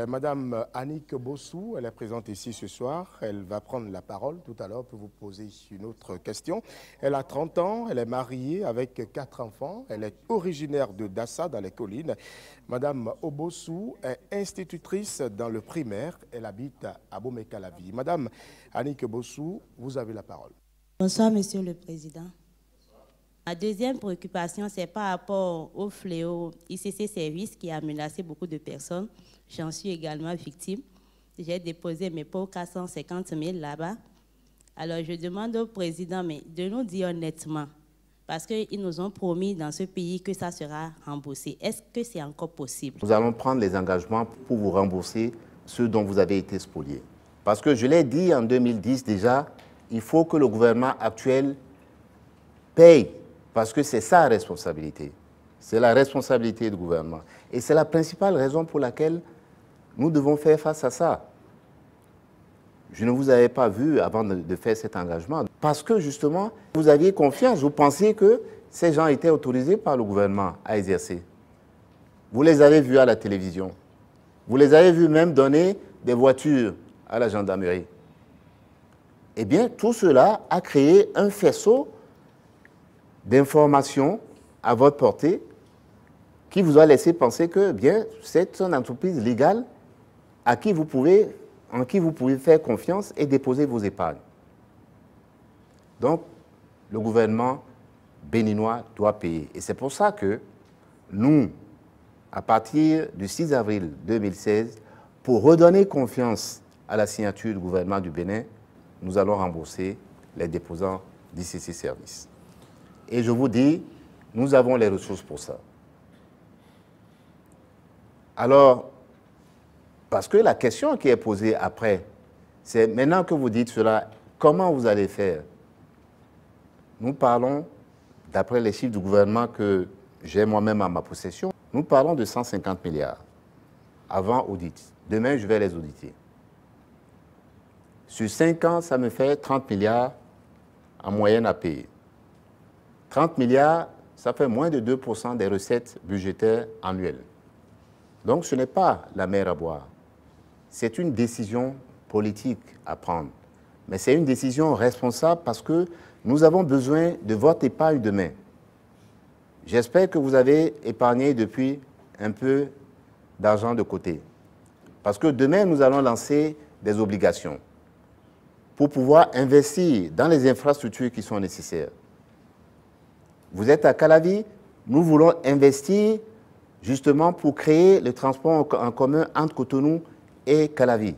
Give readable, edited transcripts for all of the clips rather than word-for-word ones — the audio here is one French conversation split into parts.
Madame Annick Bossou, elle est présente ici ce soir. Elle va prendre la parole tout à l'heure pour vous poser une autre question. Elle a 30 ans, elle est mariée avec 4 enfants. Elle est originaire de Dassa, dans les collines. Madame Obossou est institutrice dans le primaire. Elle habite à Bomé-Calavi. Madame Annick Bossou, vous avez la parole. Bonsoir, Monsieur le Président. Ma deuxième préoccupation, c'est par rapport au fléau ICC Service qui a menacé beaucoup de personnes. J'en suis également victime. J'ai déposé mes pots 450 000 là-bas. Alors, je demande au Président de nous dire honnêtement, parce qu'ils nous ont promis dans ce pays que ça sera remboursé. Est-ce que c'est encore possible? Nous allons prendre les engagements pour vous rembourser ceux dont vous avez été spoliés. Parce que je l'ai dit en 2010 déjà, il faut que le gouvernement actuel paye. Parce que c'est sa responsabilité. C'est la responsabilité du gouvernement. Et c'est la principale raison pour laquelle nous devons faire face à ça. Je ne vous avais pas vu avant de faire cet engagement. Parce que justement, vous aviez confiance. Vous pensiez que ces gens étaient autorisés par le gouvernement à exercer. Vous les avez vus à la télévision. Vous les avez vus même donner des voitures à la gendarmerie. Eh bien, tout cela a créé un faisceau d'informations à votre portée qui vous a laissé penser que bien c'est une entreprise légale en qui vous pouvez faire confiance et déposer vos épargnes. Donc, le gouvernement béninois doit payer. Et c'est pour ça que nous, à partir du 6 avril 2016, pour redonner confiance à la signature du gouvernement du Bénin, nous allons rembourser les déposants d'ICC Service. Et je vous dis, nous avons les ressources pour ça. Alors, parce que la question qui est posée après, c'est maintenant que vous dites cela, comment vous allez faire? Nous parlons, d'après les chiffres du gouvernement que j'ai moi-même à ma possession, nous parlons de 150 milliards avant audit. Demain, je vais les auditer. Sur 5 ans, ça me fait 30 milliards en moyenne à payer. 30 milliards, ça fait moins de 2% des recettes budgétaires annuelles. Donc ce n'est pas la mer à boire. C'est une décision politique à prendre. Mais c'est une décision responsable parce que nous avons besoin de votre épargne demain. J'espère que vous avez épargné depuis un peu d'argent de côté. Parce que demain, nous allons lancer des obligations pour pouvoir investir dans les infrastructures qui sont nécessaires. Vous êtes à Calavi, nous voulons investir justement pour créer le transport en commun entre Cotonou et Calavi.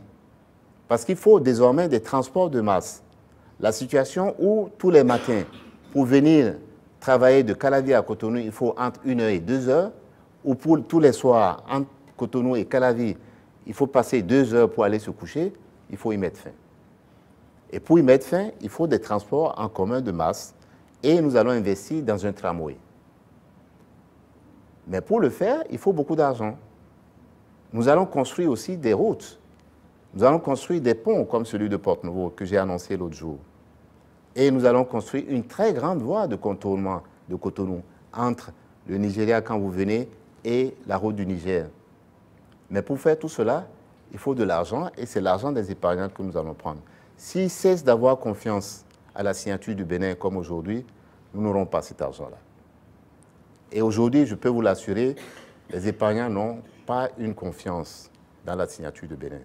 Parce qu'il faut désormais des transports de masse. La situation où tous les matins, pour venir travailler de Calavi à Cotonou, il faut entre 1 heure et 2 heures, ou pour tous les soirs, entre Cotonou et Calavi, il faut passer 2 heures pour aller se coucher, il faut y mettre fin. Et pour y mettre fin, il faut des transports en commun de masse. Et nous allons investir dans un tramway. Mais pour le faire, il faut beaucoup d'argent. Nous allons construire aussi des routes. Nous allons construire des ponts comme celui de Porte-Nouveau que j'ai annoncé l'autre jour. Et nous allons construire une très grande voie de contournement de Cotonou entre le Nigeria quand vous venez et la route du Niger. Mais pour faire tout cela, il faut de l'argent et c'est l'argent des épargnants que nous allons prendre. S'ils cessent d'avoir confiance à la signature du Bénin comme aujourd'hui, nous n'aurons pas cet argent-là. Et aujourd'hui, je peux vous l'assurer, les épargnants n'ont pas une confiance dans la signature du Bénin.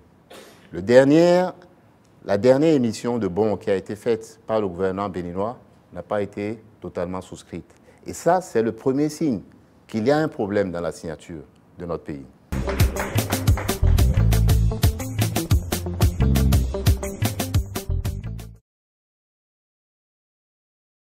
La dernière émission de bons qui a été faite par le gouvernement béninois n'a pas été totalement souscrite. Et ça, c'est le premier signe qu'il y a un problème dans la signature de notre pays.